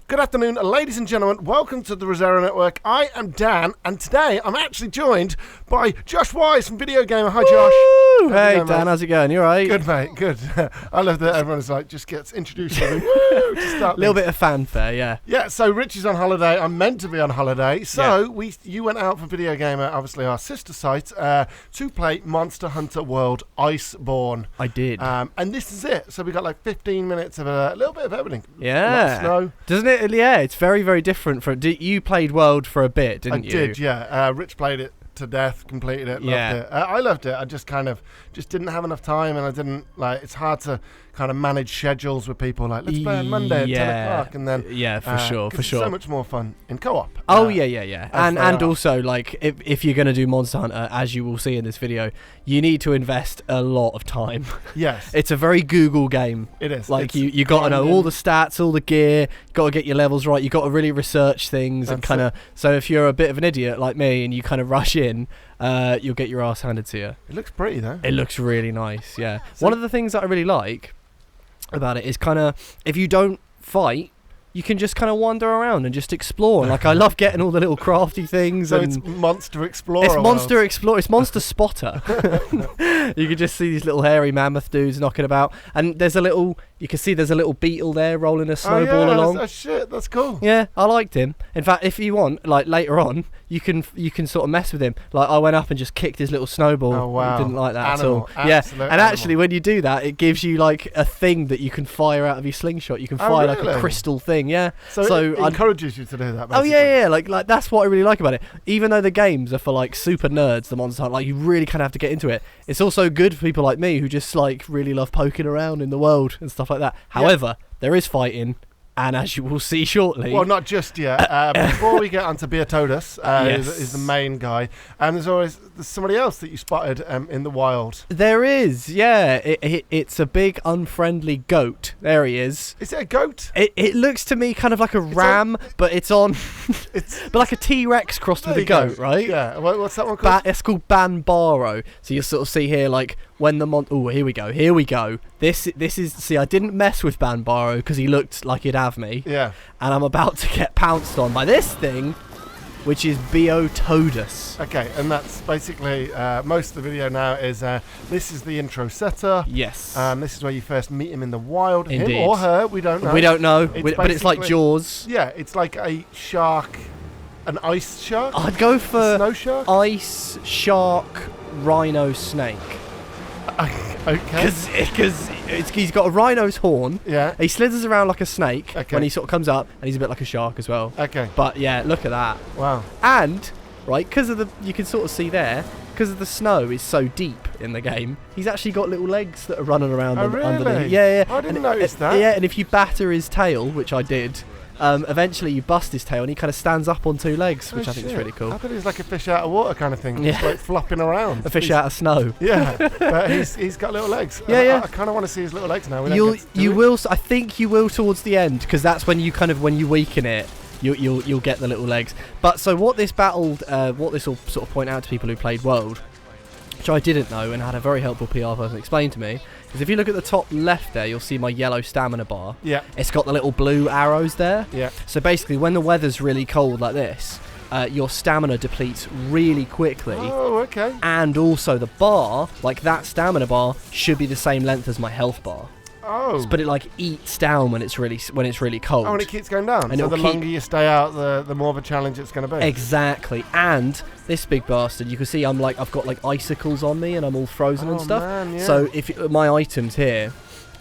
Good afternoon, ladies and gentlemen. Welcome to the Rosero Network. I am Dan, and today I'm actually joined by Josh Wise from Video Gamer. Hi, Josh. Hey, Dan, mate? How's it going? You all right? Good, mate. Good. I love that everyone's like, just gets introduced. Woo, to start a little bit of fanfare, yeah. Yeah, so Rich is on holiday. I'm meant to be on holiday. So you went out for Video Gamer, obviously our sister site, to play Monster Hunter World Iceborne. I did. And this is it. So we got like 15 minutes of a little bit of everything. Yeah. Snow. Doesn't it? Yeah, it's very, very different. You played World for a bit, didn't you? I did, yeah. Rich played it to death, completed it, loved it. I loved it. I just didn't have enough time, and I didn't, it's hard to kind of manage schedules with people, let's play on Monday at 10 o'clock, and then... Yeah, for sure. It's so much more fun in co-op. Yeah. And also, if you're going to do Monster Hunter, as you will see in this video, you need to invest a lot of time. Yes. It's a very Google game. It is. You got to know all the stats, all the gear, got to get your levels right, you got to really research things, and kind of... So if you're a bit of an idiot like me, and you kind of rush in, you'll get your ass handed to you. It looks pretty, though. It looks really nice, yeah. One of the things that I really like about it is kind of, if you don't fight, you can just kind of wander around and just explore. I love getting all the little crafty things. So and it's Monster Explorer. It's Monster Explorer. It's Monster Spotter. You can just see these little hairy mammoth dudes knocking about, and you can see there's a little beetle there rolling a snowball along. Oh shit, that's cool. Yeah, I liked him. In fact, if you want, later on, you can sort of mess with him. I went up and just kicked his little snowball. Oh wow, didn't like that animal. at all. Yeah, and actually, when you do that, it gives you a thing that you can fire out of your slingshot. You can fire a crystal thing. Yeah. So it encourages you to do that. Basically. Oh yeah. Like that's what I really like about it. Even though the games are for super nerds, the Monster Hunter, you really kind of have to get into it. It's also good for people like me who just really love poking around in the world and stuff like that. However, there is fighting, and as you will see shortly... Well, not just yet. Before we get onto Beotodus, is the main guy, and there's somebody else that you spotted in the wild. There is, yeah. It's a big, unfriendly goat. There he is. Is it a goat? It looks to me kind of like a ram, but it's but like a T-Rex crossed with a goat, right? Yeah. What's that one called? It's called Banbaro. So you sort of see here, when the here we go. This is, see, I didn't mess with Banbaro because he looked like he'd have me. Yeah. And I'm about to get pounced on by this thing, which is Beotodus. Okay, and that's basically most of the video now is this is the intro setup. Yes. This is where you first meet him in the wild. Indeed. Him or her, we don't know. We don't know, but it's like Jaws. Yeah, it's like a shark, an ice shark. I'd go for a snow shark, ice shark, rhino snake. Okay. Because he's got a rhino's horn. Yeah. He slithers around like a snake when he sort of comes up, and he's a bit like a shark as well. Okay. But yeah, look at that. Wow. And because of you can sort of see there, because of the snow is so deep in the game, he's actually got little legs that are running around underneath. Yeah. I didn't notice that. Yeah, and if you batter his tail, which I did. Eventually you bust his tail and he kind of stands up on two legs, which I think is really cool. I thought he was like a fish out of water kind of thing, just flopping around. A fish out of snow. Yeah, but he's got little legs. Yeah. I kind of want to see his little legs now. You will. I think you will towards the end, because that's when you when you weaken it, you'll get the little legs. But so what this will sort of point out to people who played World, which I didn't know and had a very helpful PR person explain to me, is if you look at the top left there, you'll see my yellow stamina bar. Yeah. It's got the little blue arrows there. Yeah. So basically, when the weather's really cold like this, your stamina depletes really quickly. Oh, okay. And also the bar, that stamina bar, should be the same length as my health bar. Oh. But it eats down when it's really cold. Oh, and it keeps going down. And so the longer you stay out, the more of a challenge it's going to be. Exactly. And this big bastard, you can see I've got icicles on me and I'm all frozen and stuff. Man, yeah. So if my items here,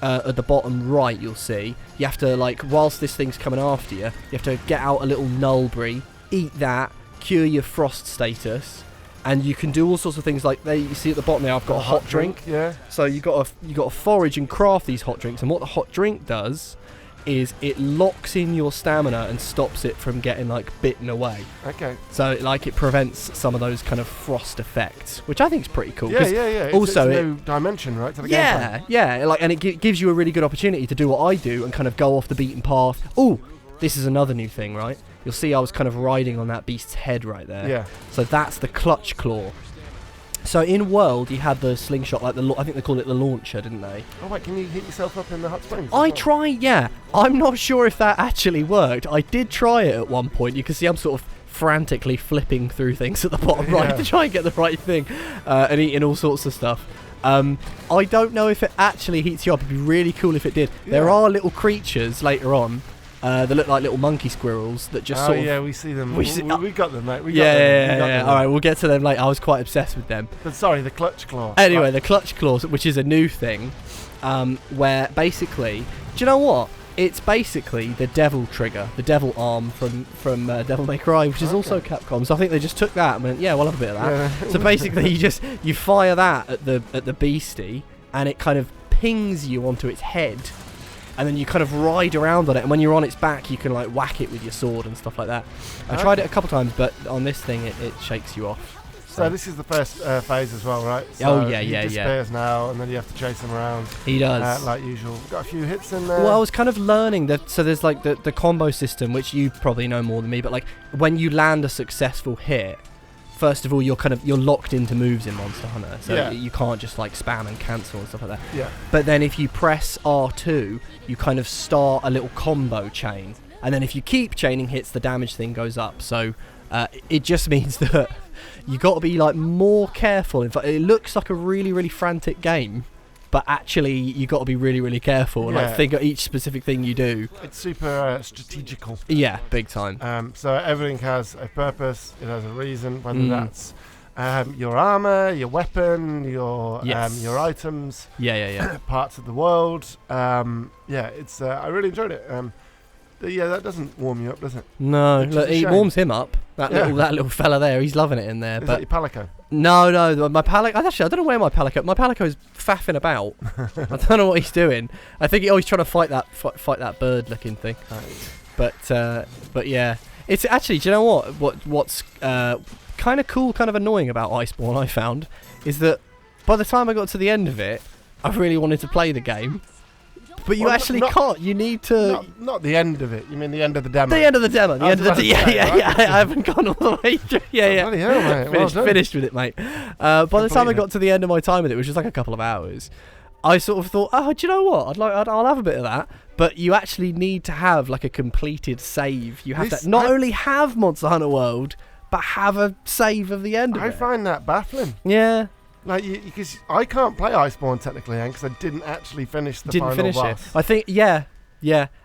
at the bottom right, you'll see you have to whilst this thing's coming after you, you have to get out a little nulberry, eat that, cure your frost status. And you can do all sorts of things you see at the bottom there. I've got a hot drink. Yeah. So you got to forage and craft these hot drinks. And what the hot drink does is it locks in your stamina and stops it from getting bitten away. Okay. So it prevents some of those kind of frost effects, which I think is pretty cool. Yeah. Also, it's a new dimension, right, to the gameplay. Yeah. And it gives you a really good opportunity to do what I do and kind of go off the beaten path. Oh, this is another new thing, right? You'll see I was kind of riding on that beast's head right there. Yeah. So that's the clutch claw. So in World, you had the slingshot, like I think they called it the launcher, didn't they? Oh wait, can you hit yourself up in the hot springs? I tried, yeah. I'm not sure if that actually worked. I did try it at one point. You can see I'm sort of frantically flipping through things at the bottom right to try and get the right thing, and eating all sorts of stuff. I don't know if it actually heats you up. It'd be really cool if it did. Yeah. There are little creatures later on that look like little monkey squirrels that just sort of... yeah, we see them. We got them, mate. Yeah. All right, we'll get to them later. I was quite obsessed with them. But sorry, the clutch claw. Anyway, the clutch claws, which is a new thing, where basically... Do you know what? It's basically the devil trigger, the devil arm from Devil May Cry, which is also Capcom. So I think they just took that and went, yeah, we'll have a bit of that. Yeah. So basically, you fire that at the beastie, and it kind of pings you onto its head, and then you kind of ride around on it. And when you're on its back, you can like whack it with your sword and stuff like that. I tried it a couple times, but on this thing, it shakes you off. So this is the first phase as well, right? So he disappears now, and then you have to chase him around. He does. Like usual. We've got a few hits in there. Well, I was kind of learning that. So there's like the combo system, which you probably know more than me, but like when you land a successful hit, first of all, you're locked into moves in Monster Hunter, so you can't just like spam and cancel and stuff like that. Yeah. But then if you press R2, you kind of start a little combo chain, and then if you keep chaining hits, the damage thing goes up. So it just means that you got to be like more careful. In fact, it looks like a really, really frantic game, but actually you got to be really, really careful and like think of each specific thing you do. It's super strategical. Yeah, big time. So everything has a purpose. It has a reason. Whether that's your armor, your weapon, your items. Parts of the world. It's. I really enjoyed it. That doesn't warm you up, does it? No, look, it warms him up. That little fella there, he's loving it in there. Is that your Palico? No, my Palico. Actually, I don't know where my Palico's faffing about. I don't know what he's doing. I think he's trying to fight that bird-looking thing. But yeah, it's actually. Do you know what's kind of cool, kind of annoying about Iceborne? I found is that by the time I got to the end of it, I really wanted to play the game. But you can't. You need to... Not the end of it. You mean the end of the demo? The end of the demo. Yeah. I haven't gone all the way through. Yeah. Bloody hell, mate. Finished with it, mate. By the time I got to the end of my time with it, which was like a couple of hours, I sort of thought, oh, do you know what? I'll have a bit of that. But you actually need to have like a completed save. You have to not only have Monster Hunter World, but have a save of the end of it. I find that baffling. Yeah. Like, because I can't play Iceborne technically, because I didn't actually finish the final boss. I think, yeah,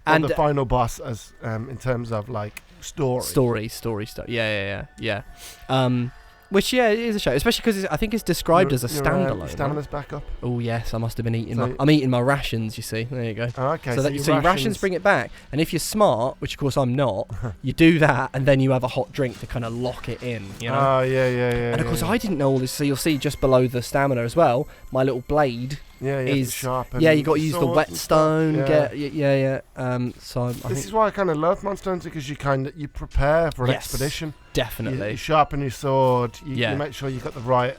and the final boss as in terms of like story stuff. Yeah. Which it is a shame, especially because I think it's described as a standalone. Stamina's back up. Oh yes, I must have been eating. I'm eating my rations. You see, there you go. Oh, okay. So your rations bring it back, and if you're smart, which of course I'm not, you do that, and then you have a hot drink to kind of lock it in. You know? Oh yeah. And of course I didn't know all this, so you'll see just below the stamina as well. My little blade. Is sharp. You got to use the whetstone. This is why I kind of love Monster Hunter, because you prepare for an expedition. Definitely. You sharpen your sword. You make sure you've got the right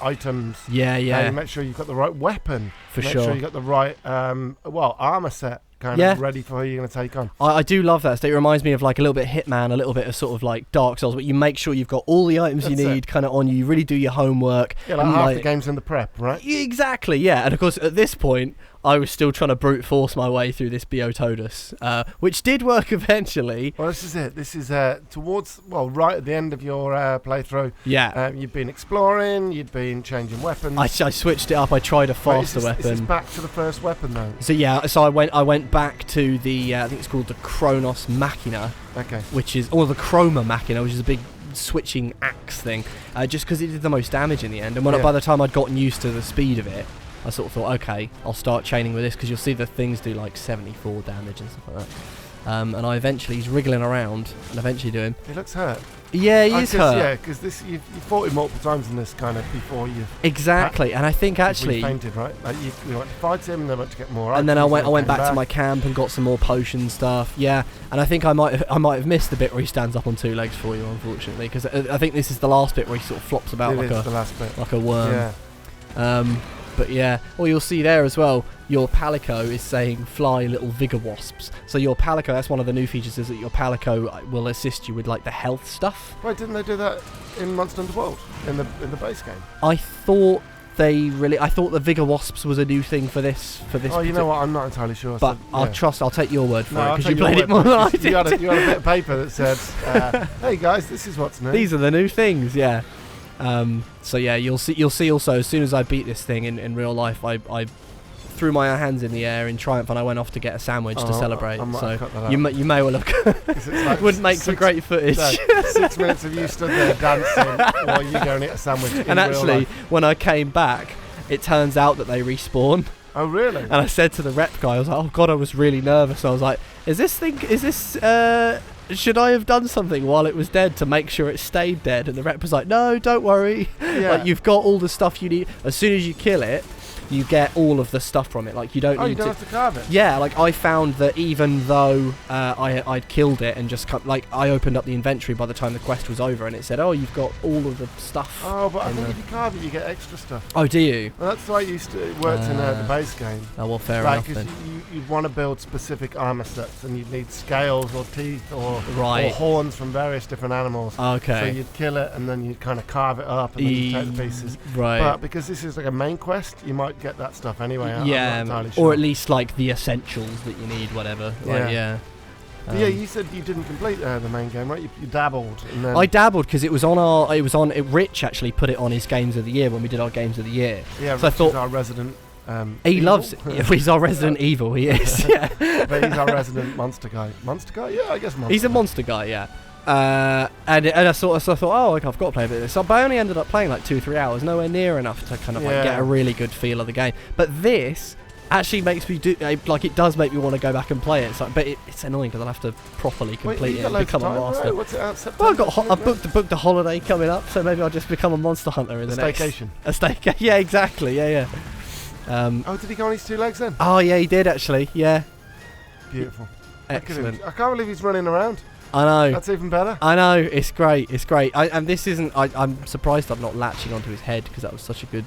items. You make sure you've got the right weapon. Make sure you got the right armor set. Kind of ready for who you're going to take on. I do love that. It reminds me of like a little bit Hitman, a little bit of sort of like Dark Souls, but you make sure you've got all the items you need kind of on you. You really do your homework. Yeah, like half the game's in the prep, right? Exactly, yeah. And of course, at this point, I was still trying to brute force my way through this Beotodus, which did work eventually. Well, this is it. This is towards, right at the end of your playthrough. Yeah. You've been exploring, you'd been changing weapons. I switched it up. I tried a faster weapon. Is this back to the first weapon, though? So I went back to the, I think it's called the Kronos Machina. Okay. Or the Chroma Machina, which is a big switching axe thing, just because it did the most damage in the end. And by the time I'd gotten used to the speed of it, I sort of thought, okay, I'll start chaining with this, because you'll see the things do like 74 damage and stuff like that. And he's wriggling around, and eventually do him. He looks hurt. Yeah, he is hurt. Yeah, because you've fought him multiple times in this kind of before you. Exactly, and I think actually. Fainted, right? Like you went to fight him, and then went to get more. And then I went back to my camp and got some more potion stuff. Yeah, and I think I might have missed the bit where he stands up on two legs for you, unfortunately, because I think this is the last bit where he sort of flops about like a worm. Yeah. But yeah, or you'll see there as well, your Palico is saying fly little vigor wasps. So your Palico, that's one of the new features, is that your Palico will assist you with like the health stuff. Why didn't they do that in Monster Hunter World in the base game? I thought the vigor wasps was a new thing for this. Oh, you know what? I'm not entirely sure. But so, yeah. I'll take your word for it because you your played it more than I did. You had a bit of paper that said, "Hey guys, this is what's new. These are the new things." Yeah. So yeah, you'll see also as soon as I beat this thing in real life, I threw my hands in the air in triumph and I went off to get a sandwich to celebrate. So you may well have like wouldn't make for great footage. 6 minutes of you stood there dancing while you go and eat a sandwich. And actually, when I came back, it turns out that they respawn. Oh really? And I said to the rep guy, I was like, "Oh god, I was really nervous." I was like, should I have done something while it was dead to make sure it stayed dead? And the rep was like, "No, don't worry. Yeah. Like you've got all the stuff you need. As soon as you kill it, you get all of the stuff from it. Like you don't need you don't have to carve it. Yeah, like I found that even though I'd killed it and just I opened up the inventory by the time the quest was over, and it said, "Oh, you've got all of the stuff." Oh, but I think if you carve it, you get extra stuff. Oh, do you? Well, that's the way it worked in the base game. Oh well, fair enough then. You'd want to build specific armor sets, and you'd need scales or teeth or horns from various different animals. Okay. So you'd kill it, and then you'd kind of carve it up, and then you'd take the pieces. Right. But because this is like a main quest, you might get that stuff anyway. Yeah, I'm not entirely sure. or at least like the essentials that you need, whatever. Yeah. You said you didn't complete the main game, right? You dabbled. And then I dabbled because it was on Rich actually put it on his games of the year when we did our games of the year. Yeah, so Rich is our resident. He evil. loves it. Yeah, he's our resident evil. He is. Yeah. But he's our resident monster guy. Monster guy? Yeah, I guess monster. He's a monster guy. Yeah. And I thought, oh, I've got to play a bit of this. So I only ended up playing like 2-3 hours, nowhere near enough to kind of like get a really good feel of the game. But this actually makes me it does make me want to go back and play it. But it's annoying because I'll have to properly complete it and become a master. Right? What's it out, September? Well, I've booked a holiday coming up, so maybe I'll just become a monster hunter in the next. Staycation. A staycation. Yeah, exactly. Yeah. Did he go on his 2 legs then? Oh yeah, he did actually. Yeah. Beautiful. Excellent. I can't believe he's running around. I know. That's even better. I know. It's great. It's great. And this isn't. I'm surprised I'm not latching onto his head because that was such a good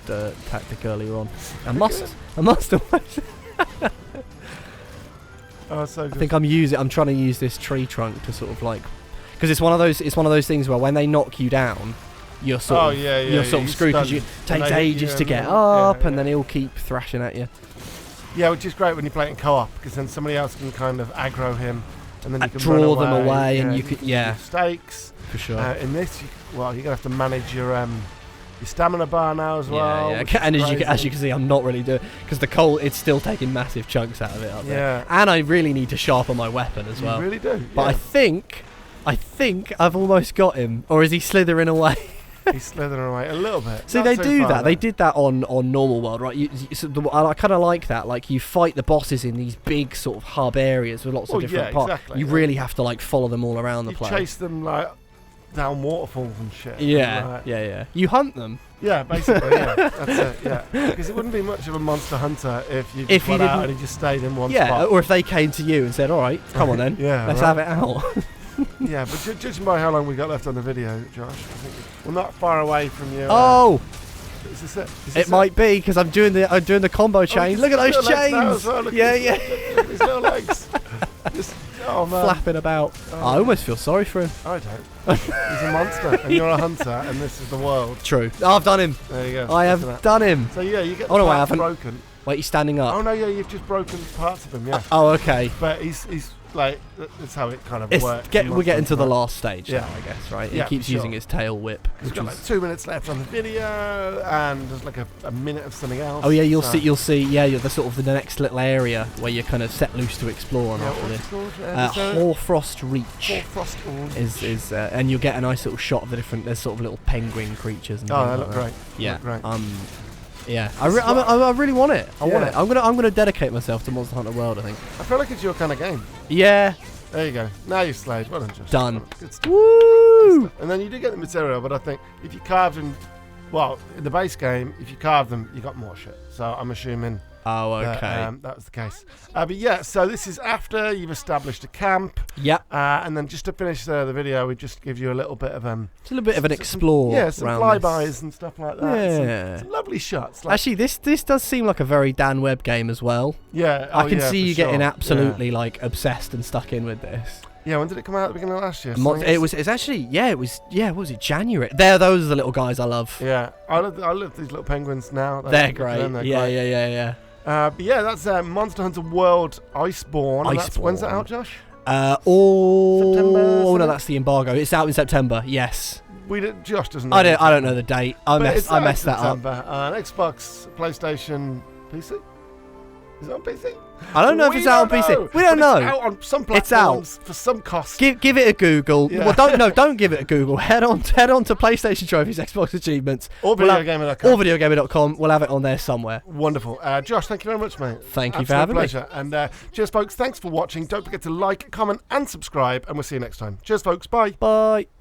tactic earlier on. I must always. Oh, so good. I think I'm trying to use this tree trunk to sort of like, because it's one of those things where when they knock you down, you're sort of screwed because it takes ages to get up, and then he'll keep thrashing at you. Yeah, which is great when you play it in co-op because then somebody else can kind of aggro him, and then you can draw run them away, and you could stakes for sure. In this, you're gonna have to manage your stamina bar now as well. Yeah. And as you can see, I'm not really doing because the coal. It's still taking massive chunks out of it up there. And I really need to sharpen my weapon as well. You really do. But I think I've almost got him, or is he slithering away? He's slithering away a little bit. See, they do that. They did that on normal world, right? I kind of like that. Like you fight the bosses in these big sort of hub areas with lots of different parts. Exactly. You really have to like follow them all around the place. You chase them like down waterfalls and shit. Yeah. You hunt them. Yeah, basically. Yeah, that's it. Yeah, because it wouldn't be much of a monster hunter if you didn't out and he just stayed in one spot. Yeah, or if they came to you and said, "All right, come on then, let's have it out." Yeah, but judging by how long we got left on the video, Josh, I think we're not far away from you. Oh, is this it? It might be because I'm doing the combo chain. Look at those chains. Well. Look at his little legs. Just, man. Flapping about. I almost feel sorry for him. I don't. He's a monster, and you're a hunter, and this is the world. True. Oh, I've done him. There you go. I have done him. So yeah, you get the parts broken. Wait, he's standing up. Oh no, yeah, you've just broken parts of him. Yeah. Oh, okay. But he's like that's how it kind of works. We're getting to the last stage now, I guess, right? He keeps using his tail whip. He's got like 2 minutes left on the video, and there's like a minute of something else. Oh yeah, you'll see. Yeah, you're the sort of the next little area where you're kind of set loose to explore. After this, Hoarfrost Reach. Hoarfrost is and you'll get a nice little shot of the different. There's sort of little penguin creatures. And they look great. Yeah. Look great. Yeah, I really want it. I want it. I'm gonna dedicate myself to Monster Hunter World. I think. I feel like it's your kind of game. Yeah. There you go. Now you've slayed. Well done, Josh. Done. Good stuff. Woo! Good stuff. And then you do get the material, but I think if you carved them, well, in the base game, if you carved them, you got more shit. So I'm assuming Oh, okay. That was the case. But yeah, so this is after you've established a camp. Yep. And then just to finish the video, we just give you a little bit of it's a little bit of an explore. Some flybys and stuff like that. Yeah. Some lovely shots. Actually, this does seem like a very Dan Webb game as well. Yeah. I can see you getting absolutely like obsessed and stuck in with this. Yeah, when did it come out? At the beginning of last year? It's actually what was it, January? Those are the little guys I love. Yeah, I love these little penguins now. They're great. Yeah. But yeah, that's Monster Hunter World Iceborne. When's that out, Josh? September. Oh no, that's the embargo. It's out in September. Yes. Josh doesn't know. I don't know the date. I messed that up. Xbox, PlayStation, PC. Is it on PC? I don't know if it's out on PC. We don't know. It's out on some platforms for some cost. Give it a Google. Yeah. Well, don't give it a Google. Head on to PlayStation Trophies, Xbox Achievements, or videogamer.com. Or videogamer.com. We'll have it on there somewhere. Wonderful. Josh, thank you very much, mate. Thank you for having me. And cheers, folks. Thanks for watching. Don't forget to like, comment, and subscribe, and we'll see you next time. Cheers, folks. Bye. Bye.